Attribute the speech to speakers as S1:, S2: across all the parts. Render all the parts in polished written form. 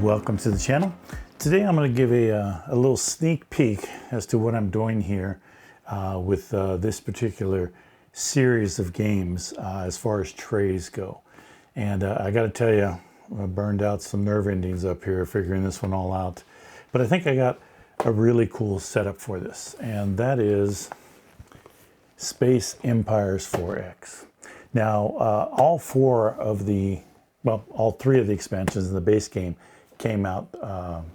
S1: welcome to the channel. Today I'm going to give a little sneak peek as to what I'm doing here with this particular series of games as far as trays go. And I got to tell you, I burned out some nerve endings up here figuring this one all out. But I think I got a really cool setup for this, and that is Space Empires 4X. Now, all three of the expansions in the base game came out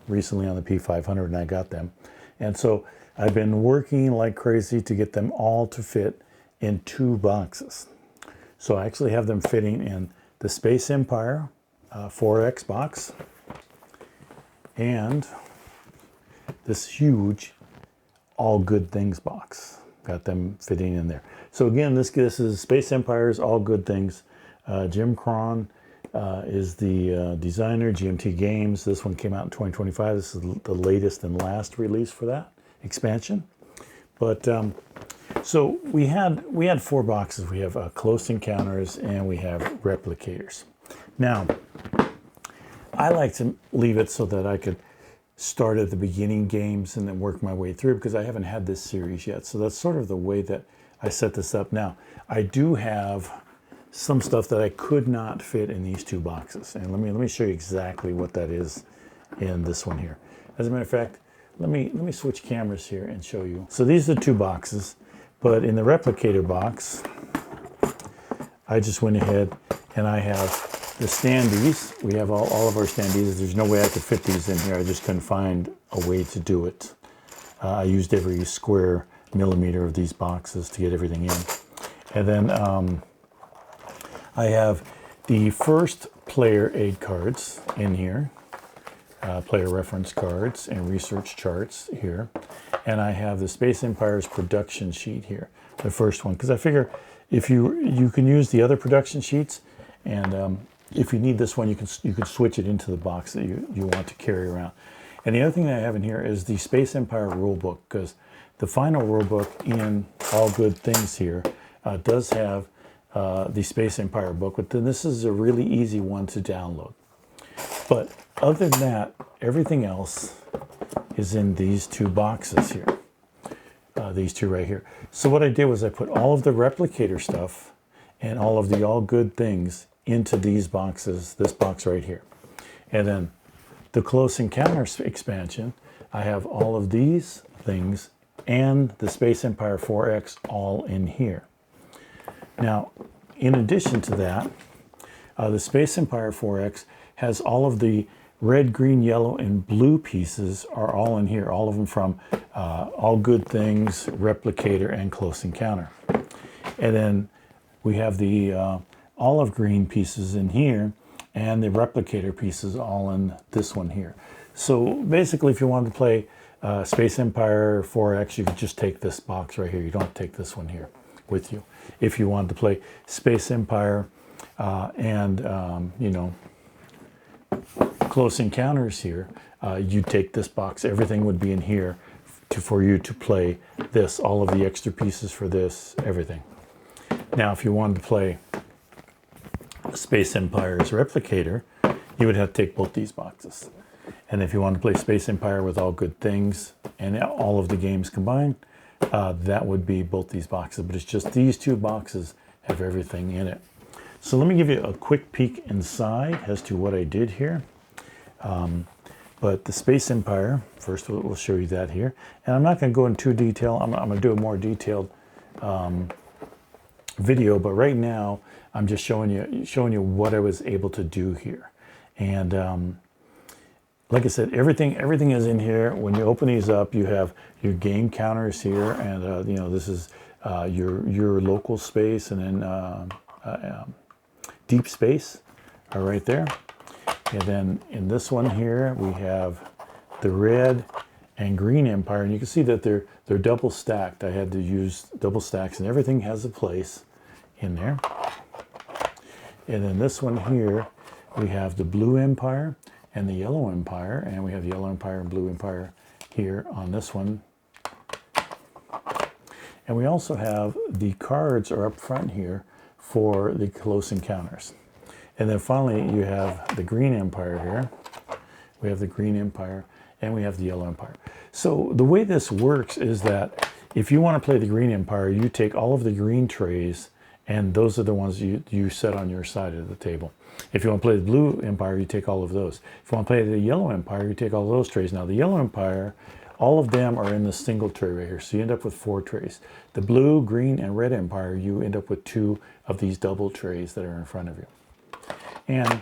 S1: recently on the P500, and I got them. And so I've been working like crazy to get them all to fit in 2 boxes. So I actually have them fitting in the Space Empire 4X box and this huge All Good Things box. Got them fitting in there. So again, this is Space Empires All Good Things. Jim Krohn is the designer, GMT Games. This one came out in 2025. This is the latest and last release for that expansion. But so we had 4 boxes. We have Close Encounters and we have Replicators. Now, I like to leave it so that I could start at the beginning games and then work my way through, because I haven't had this series yet. So that's sort of the way that I set this up. Now, I do have some stuff that I could not fit in these 2 boxes. And let me show you exactly what that is in this one here. As a matter of fact, let me switch cameras here and show you. So these are the 2 boxes, but in the Replicator box, I just went ahead and I have the standees. We have all of our standees. There's no way I could fit these in here. I just couldn't find a way to do it. I used every square millimeter of these boxes to get everything in. And then I have the first player aid cards in here, player reference cards and research charts here. And I have the Space Empires production sheet here, the first one, because I figure if you can use the other production sheets, and if you need this one, you can switch it into the box that you want to carry around. And the other thing that I have in here is the Space Empire rulebook, because the final rulebook in All Good Things here does have the Space Empire book, but then this is a really easy one to download. But other than that, everything else is in these 2 boxes here, these 2 right here. So what I did was I put all of the Replicator stuff and all of the All Good Things into these boxes, this box right here. And then the Close Encounters expansion, I have all of these things and the Space Empire 4X all in here. Now, in addition to that, the Space Empire 4X has all of the red, green, yellow, and blue pieces are all in here, all of them from All Good Things, Replicator, and Close Encounter. And then we have the olive green pieces in here and the Replicator pieces all in this one here. So basically, if you wanted to play Space Empire 4X, you could just take this box right here. You don't take this one here with you. If you wanted to play Space Empire Close Encounters here, you take this box. Everything would be in here for you to play this, all of the extra pieces for this, everything. Now, if you wanted to play Space Empire's Replicator, you would have to take both these boxes. And if you want to play Space Empire with All Good Things and all of the games combined, that would be both these boxes. But it's just these 2 boxes have everything in it. So let me give you a quick peek inside as to what I did here. But the Space Empire, first we'll show you that here. And I'm not going to go into detail. I'm going to do a more detailed video, but right now I'm just showing you what I was able to do here. And like I said, everything is in here. When you open these up, you have your game counters here, and this is your local space, and then deep space are right there. And then in this one here, we have the red and green empire, and you can see that they're double stacked. I had to use double stacks, and everything has a place in there. And then this one here, we have the blue empire and the yellow empire, and we have the yellow empire and blue empire here on this one. And we also have the cards are up front here for the Close Encounters. And then finally you have the green empire here we have the green empire, and we have the yellow empire. So the way this works is that if you want to play the green empire, you take all of the green trays, and those are the ones you set on your side of the table. If you want to play the blue empire, you take all of those. If you want to play the yellow empire, you take all those trays. Now the yellow empire, all of them are in the single tray right here, so you end up with 4 trays. The blue, green, and red empire, you end up with 2 of these double trays that are in front of you. And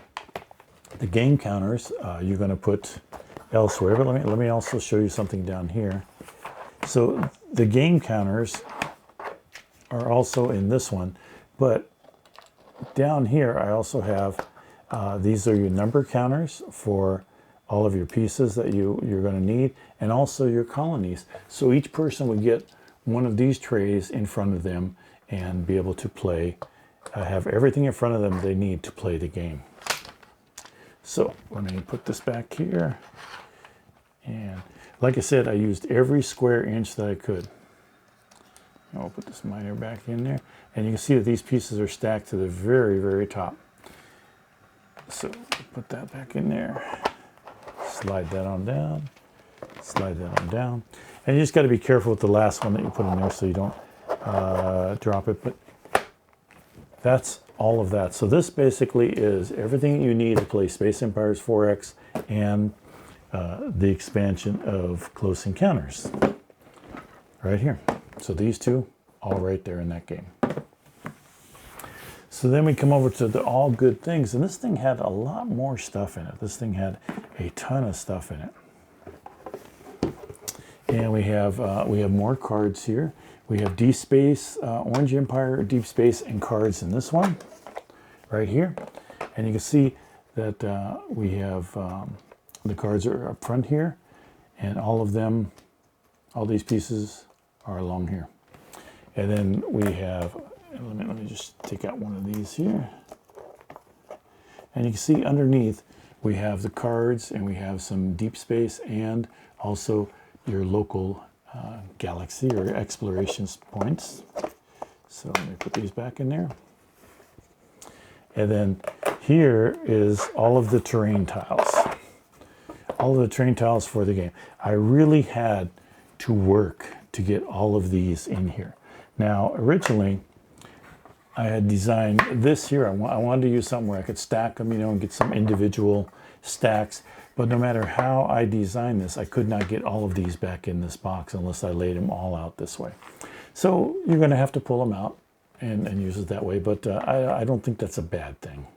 S1: the game counters, you're going to put elsewhere, but let me also show you something down here. So the game counters are also in this one, but down here I also have, these are your number counters for all of your pieces that you're going to need, and also your colonies. So each person would get one of these trays in front of them and be able to play, have everything in front of them they need to play the game. So let me put this back here. And like I said, I used every square inch that I could. I'll put this miner back in there. And you can see that these pieces are stacked to the very, very top. So put that back in there. Slide that on down. Slide that on down. And you just got to be careful with the last one that you put in there so you don't drop it. But that's all of that. So this basically is everything you need to play Space Empires 4X and the expansion of Close Encounters right here. So these two, all right there in that game. So then we come over to the All Good Things, and this thing had a lot more stuff in it. This thing had a ton of stuff in it. And we have more cards here. We have Deep Space, Orange Empire, Deep Space, and cards in this one, right here. And you can see that we have the cards are up front here, and all of them, all these pieces are along here. And then we have, let me just take out one of these here. And you can see underneath we have the cards, and we have some deep space and also your local galaxy or exploration points. So let me put these back in there. And then here is all of the terrain tiles. All of the terrain tiles for the game. I really had to work to get all of these in here. Now, originally, I had designed this here. I wanted to use something where I could stack them, and get some individual stacks. But no matter how I designed this, I could not get all of these back in this box unless I laid them all out this way. So you're going to have to pull them out and use it that way. But I don't think that's a bad thing.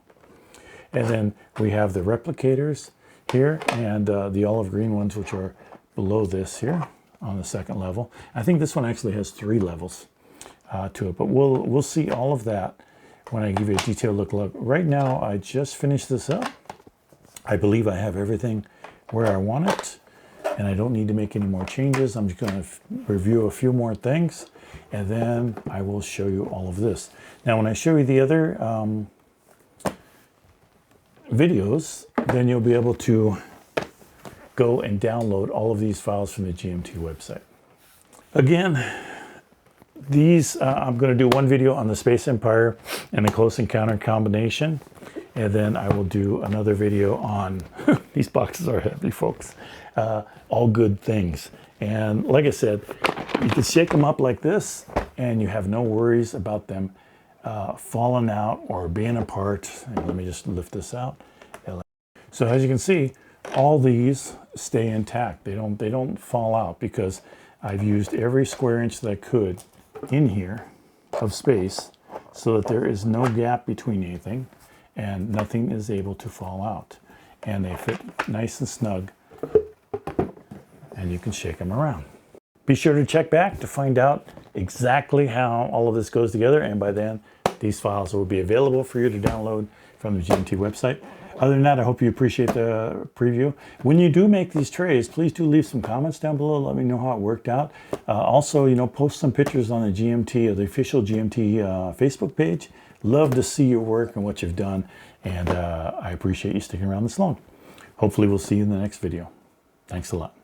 S1: And then we have the replicators here and the olive green ones, which are below this here on the second level. I think this one actually has 3 levels to it, but we'll see all of that when I give you a detailed look. Right now, I just finished this up. I believe I have everything where I want it, and I don't need to make any more changes. I'm just going to review a few more things, and then I will show you all of this. Now, when I show you the other videos, then you'll be able to go and download all of these files from the GMT website. Again, these, I'm going to do one video on the Space Empire and the Close Encounter combination, and then I will do another video on, these boxes are heavy, folks, All Good Things. And like I said, you can shake them up like this, and you have no worries about them falling out or being apart. And let me just lift this out. So as you can see, all these stay intact. They don't fall out because I've used every square inch that I could in here of space so that there is no gap between anything and nothing is able to fall out. And they fit nice and snug, and you can shake them around. Be sure to check back to find out exactly how all of this goes together, and by then these files will be available for you to download from the GMT website. Other than that, I hope you appreciate the preview. When you do make these trays, please do leave some comments down below. Let me know how it worked out. Also, post some pictures on the GMT or the official GMT Facebook page. Love to see your work and what you've done, and I appreciate you sticking around this long. Hopefully we'll see you in the next video. Thanks a lot.